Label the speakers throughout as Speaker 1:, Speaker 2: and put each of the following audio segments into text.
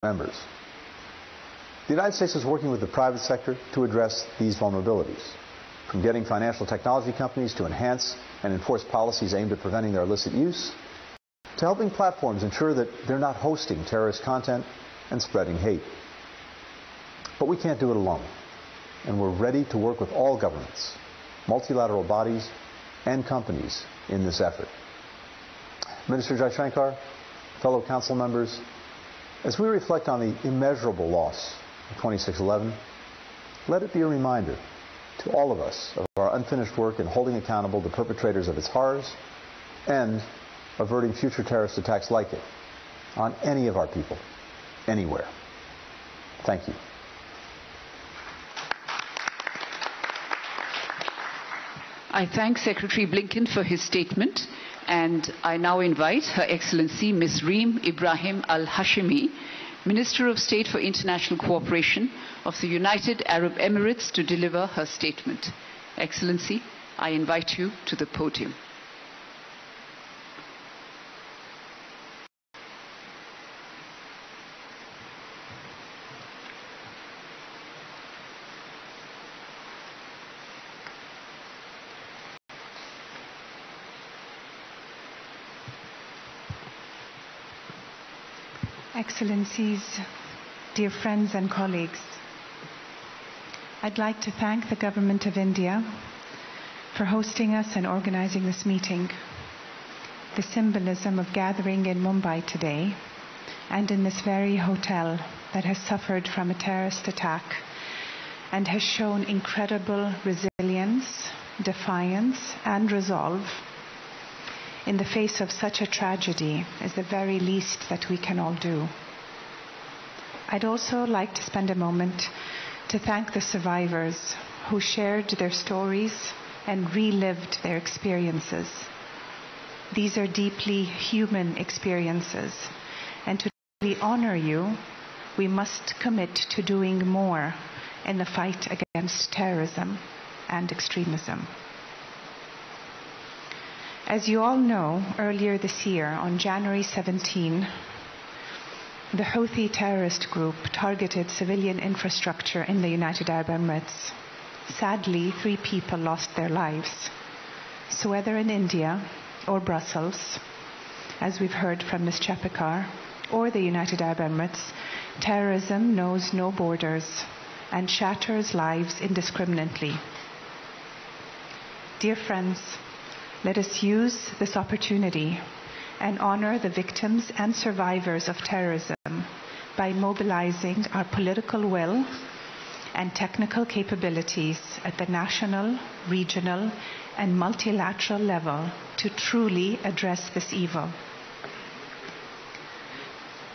Speaker 1: members. The United States is working with the private sector to address these vulnerabilities, from getting financial technology companies to enhance and enforce policies aimed at preventing their illicit use, to helping platforms ensure that they're not hosting terrorist content and spreading hate. But we can't do it alone, and we're ready to work with all governments, multilateral bodies, and companies in this effort. Minister Jaishankar, fellow council members, as we reflect on the immeasurable loss of 26/11, let it be a reminder to all of us of our unfinished work in holding accountable the perpetrators of its horrors and averting future terrorist attacks like it on any of our people, anywhere. Thank you.
Speaker 2: I thank Secretary Blinken for his statement, and I now invite Her Excellency Ms. Reem Ibrahim Al-Hashimi, Minister of State for International Cooperation of the United Arab Emirates, to deliver her statement. Excellency, I invite you to the podium.
Speaker 3: Excellencies, dear friends and colleagues, I'd like to thank the Government of India for hosting us and organizing this meeting. The symbolism of gathering in Mumbai today and in this very hotel that has suffered from a terrorist attack and has shown incredible resilience, defiance, and resolve in the face of such a tragedy is the very least that we can all do. I'd also like to spend a moment to thank the survivors who shared their stories and relived their experiences. These are deeply human experiences, and to truly honor you, we must commit to doing more in the fight against terrorism and extremism. As you all know, earlier this year, on January 17, the Houthi terrorist group targeted civilian infrastructure in the United Arab Emirates. Sadly, 3 people lost their lives. So whether in India or Brussels, as we've heard from Ms. Chapekar, or the United Arab Emirates, terrorism knows no borders and shatters lives indiscriminately. Dear friends, let us use this opportunity and honor the victims and survivors of terrorism by mobilizing our political will and technical capabilities at the national, regional, and multilateral level to truly address this evil.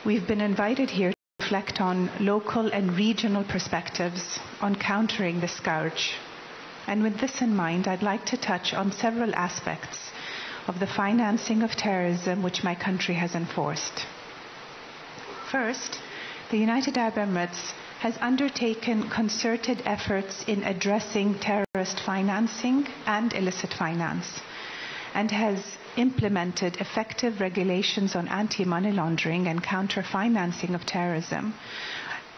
Speaker 3: We've been invited here to reflect on local and regional perspectives on countering the scourge. And with this in mind, I'd like to touch on several aspects of the financing of terrorism which my country has enforced. First, the United Arab Emirates has undertaken concerted efforts in addressing terrorist financing and illicit finance, and has implemented effective regulations on anti-money laundering and counter-financing of terrorism,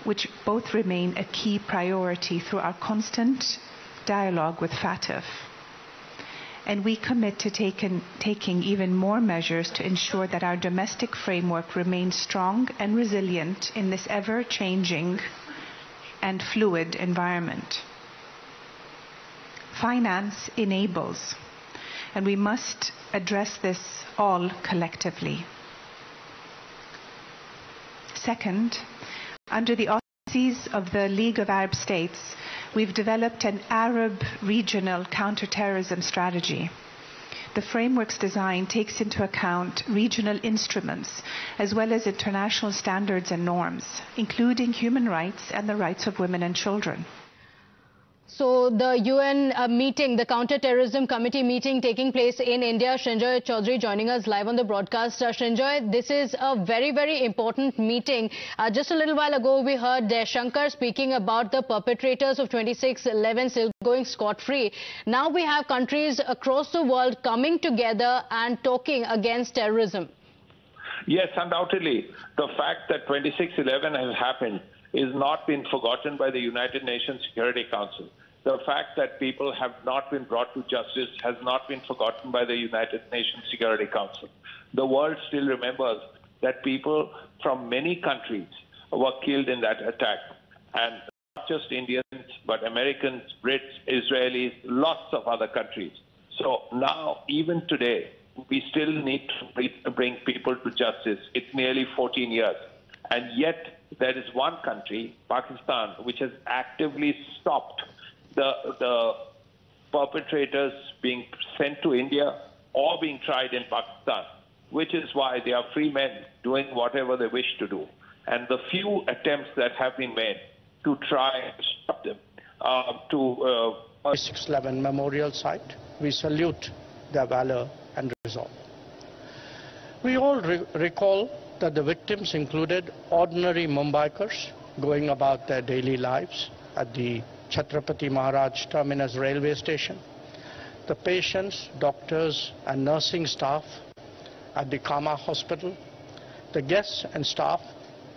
Speaker 3: which both remain a key priority through our constant dialogue with FATF. And we commit to taking even more measures to ensure that our domestic framework remains strong and resilient in this ever-changing and fluid environment. Finance enables, and we must address this all collectively. Second, under the auspices of the League of Arab States, we've developed an Arab regional counter-terrorism strategy. The framework's design takes into account regional instruments as well as international standards and norms, including human rights and the rights of women and children.
Speaker 4: So the UN meeting, the Counter-Terrorism Committee meeting taking place in India. Srinjoy Chaudhary joining us live on the broadcast. Srinjoy, this is a very, very important meeting. Just a little while ago, we heard Jaishankar speaking about the perpetrators of 26/11 still going scot-free. Now we have countries across the world coming together and talking against terrorism.
Speaker 5: Yes, undoubtedly. The fact that 26/11 has happened is not been forgotten by the United Nations Security Council. The fact that people have not been brought to justice has not been forgotten by the United Nations Security Council. The world still remembers that people from many countries were killed in that attack. And not just Indians, but Americans, Brits, Israelis, lots of other countries. So now, even today, we still need to bring people to justice. It's nearly 14 years. And yet, there is one country, Pakistan, which has actively stopped the perpetrators being sent to India or being tried in Pakistan, which is why they are free men doing whatever they wish to do. And the few attempts that have been made to try and stop them,
Speaker 6: 6/11 Memorial Site, we salute their valor and resolve. We all recall that the victims included ordinary Mumbaikars going about their daily lives at the Chhatrapati Maharaj Terminus railway station, the patients, doctors and nursing staff at the Kama Hospital, the guests and staff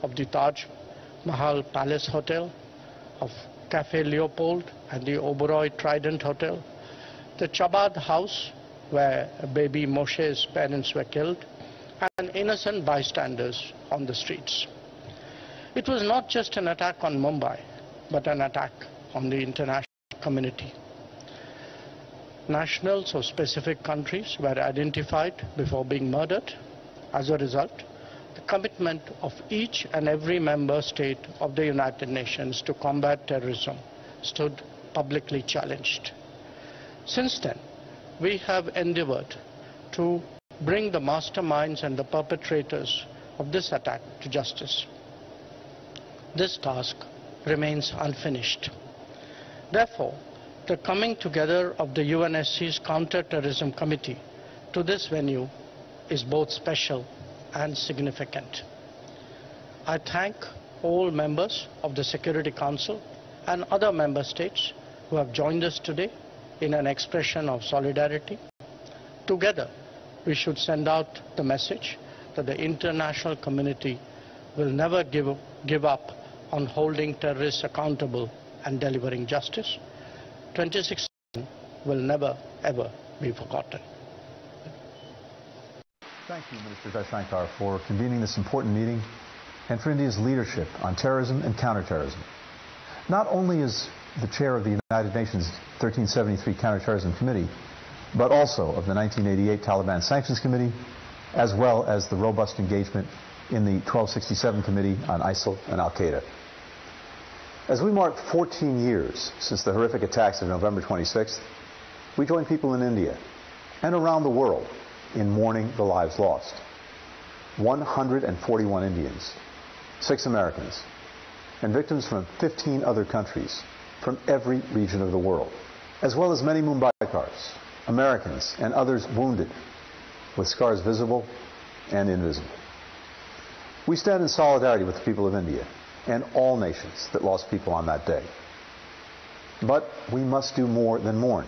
Speaker 6: of the Taj Mahal Palace Hotel, of Cafe Leopold and the Oberoi Trident Hotel, the Chabad House where baby Moshe's parents were killed, and innocent bystanders on the streets. It was not just an attack on Mumbai, but an attack on the international community. Nationals of specific countries were identified before being murdered. As a result, the commitment of each and every member state of the United Nations to combat terrorism stood publicly challenged. Since then, we have endeavored to bring the masterminds and the perpetrators of this attack to justice. This task remains unfinished. Therefore, the coming together of the UNSC's Counter-Terrorism Committee to this venue is both special and significant. I thank all members of the Security Council and other member states who have joined us today in an expression of solidarity. Together, we should send out the message that the international community will never give up on holding terrorists accountable and delivering justice. 2016 will never, ever be forgotten.
Speaker 1: Thank you, Minister Jaishankar, for convening this important meeting and for India's leadership on terrorism and counterterrorism. Not only is the chair of the United Nations 1373 Counterterrorism Committee, but also of the 1988 Taliban Sanctions Committee, as well as the robust engagement in the 1267 Committee on ISIL and Al-Qaeda. As we mark 14 years since the horrific attacks of November 26th, we join people in India and around the world in mourning the lives lost. 141 Indians, 6 Americans, and victims from 15 other countries from every region of the world, as well as many Mumbaikars, Americans, and others wounded, with scars visible and invisible. We stand in solidarity with the people of India and all nations that lost people on that day. But we must do more than mourn.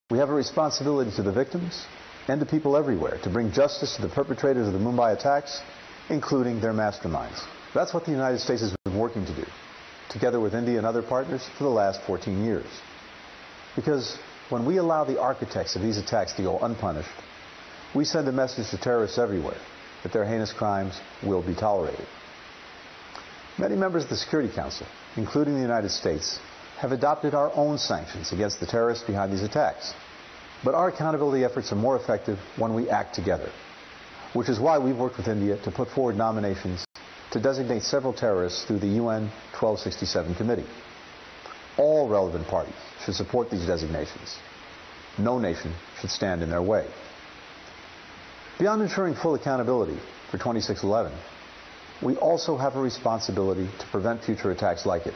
Speaker 1: We have a responsibility to the victims and to people everywhere to bring justice to the perpetrators of the Mumbai attacks, including their masterminds. That's what the United States has been working to do, together with India and other partners, for the last 14 years. Because when we allow the architects of these attacks to go unpunished, we send a message to terrorists everywhere that their heinous crimes will be tolerated. Many members of the Security Council, including the United States, have adopted our own sanctions against the terrorists behind these attacks. But our accountability efforts are more effective when we act together, which is why we've worked with India to put forward nominations to designate several terrorists through the UN 1267 Committee. All relevant parties should support these designations. No nation should stand in their way. Beyond ensuring full accountability for 26/11, we also have a responsibility to prevent future attacks like it.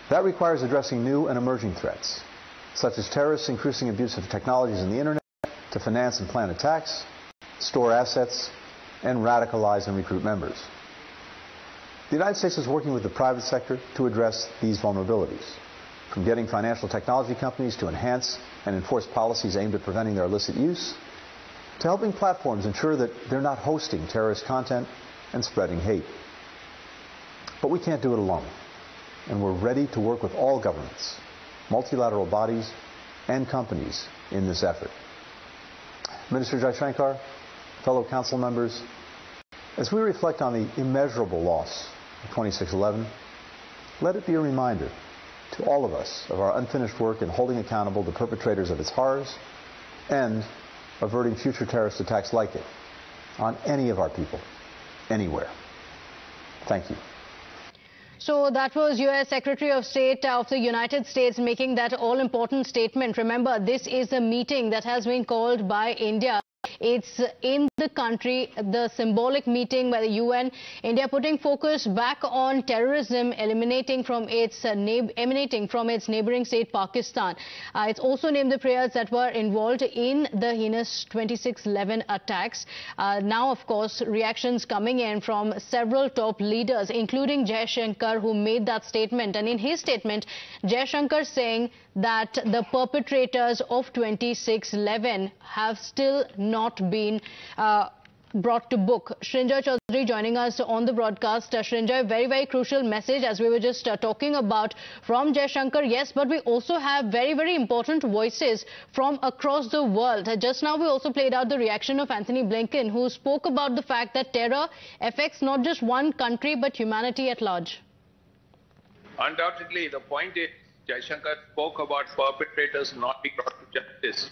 Speaker 1: That requires addressing new and emerging threats, such as terrorists increasing abuse of technologies and the internet to finance and plan attacks, store assets, and radicalize and recruit members. The United States is working with the private sector to address these vulnerabilities, from getting financial technology companies to enhance and enforce policies aimed at preventing their illicit use, to helping platforms ensure that they're not hosting terrorist content and spreading hate. But we can't do it alone, and we're ready to work with all governments, multilateral bodies, and companies in this effort. Minister Jaishankar, fellow council members, as we reflect on the immeasurable loss of 26/11, let it be a reminder to all of us of our unfinished work in holding accountable the perpetrators of its horrors and averting future terrorist attacks like it on any of our people, anywhere. Thank you.
Speaker 4: So that was U.S. Secretary of State of the United States making that all-important statement. Remember, this is a meeting that has been called by India. It's in the country, the symbolic meeting by the UN, India putting focus back on terrorism emanating from its neighboring state Pakistan. It's also named the players that were involved in the heinous 26/11 attacks. Now, of course, reactions coming in from several top leaders, including Jaishankar, who made that statement. And in his statement, Jaishankar saying that the perpetrators of 26/11 have still not been brought to book. Srinjoy Chaudhary joining us on the broadcast. Srinjoy, very, very crucial message as we were just talking about from Jaishankar. Yes, but we also have very, very important voices from across the world. Just now we also played out the reaction of Antony Blinken, who spoke about the fact that terror affects not just one country but humanity at large.
Speaker 5: Undoubtedly, the point is Jaishankar spoke about perpetrators not being brought to justice.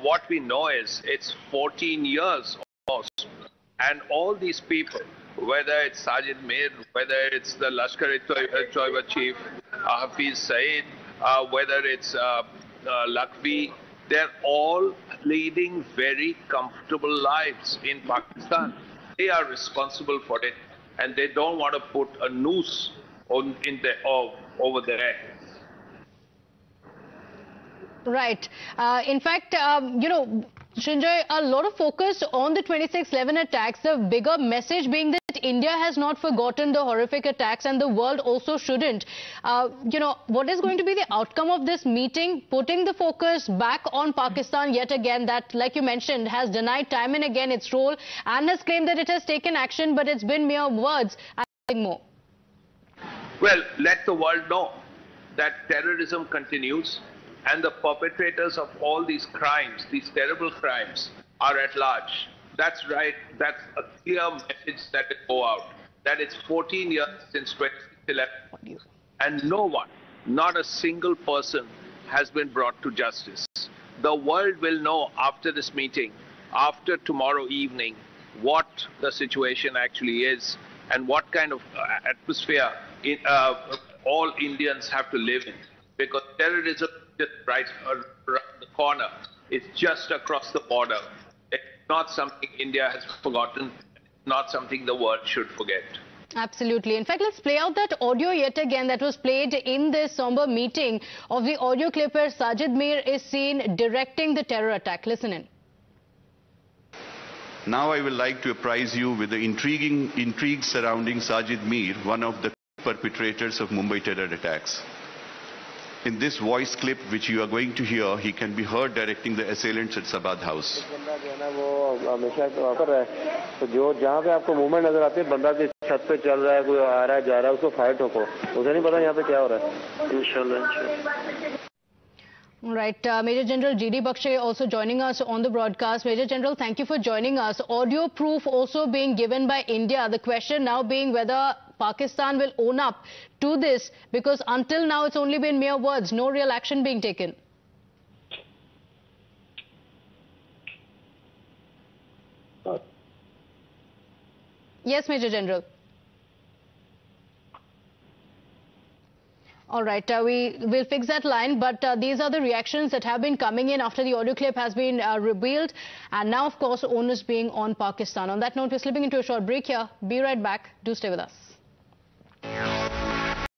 Speaker 5: What we know is it's 14 years almost, and all these people, whether it's Sajid Mir, whether it's the Lashkar-e-Toiba chief, Hafiz Saeed, whether it's Lakhvi, they're all leading very comfortable lives in Pakistan. They are responsible for it, and they don't want to put a noose over their head.
Speaker 4: Right. In fact, Srinjoy, a lot of focus on the 26/11 attacks, the bigger message being that India has not forgotten the horrific attacks and the world also shouldn't. What is going to be the outcome of this meeting, putting the focus back on Pakistan yet again that, like you mentioned, has denied time and again its role and has claimed that it has taken action, but it's been mere words and nothing more?
Speaker 5: Well, let the world know that terrorism continues and the perpetrators of all these crimes, these terrible crimes, are at large. That's right. That's a clear message that will go out. That it's 14 years since 2011 and no one, not a single person, has been brought to justice. The world will know after this meeting, after tomorrow evening, what the situation actually is and what kind of atmosphere all Indians have to live in. Because terrorism is right around the corner. It's just across the border. It's not something India has forgotten. It's not something the world should forget.
Speaker 4: Absolutely. In fact, let's play out that audio yet again that was played in this somber meeting of the audio clip where Sajid Mir is seen directing the terror attack. Listen in.
Speaker 7: Now I would like to apprise you with the intrigue surrounding Sajid Mir, one of the perpetrators of Mumbai terror attacks. In this voice clip which you are going to hear, he can be heard directing the assailants at Sabad House.
Speaker 4: Right. Major General G.D. Bakshay also joining us on the broadcast. Major General, thank you for joining us. Audio proof also being given by India. The question now being whether Pakistan will own up to this, because until now it's only been mere words, no real action being taken. Yes, Major General. All right, we will fix that line, but these are the reactions that have been coming in after the audio clip has been revealed, and now, of course, onus being on Pakistan. On that note, we're slipping into a short break here. Be right back. Do stay with us.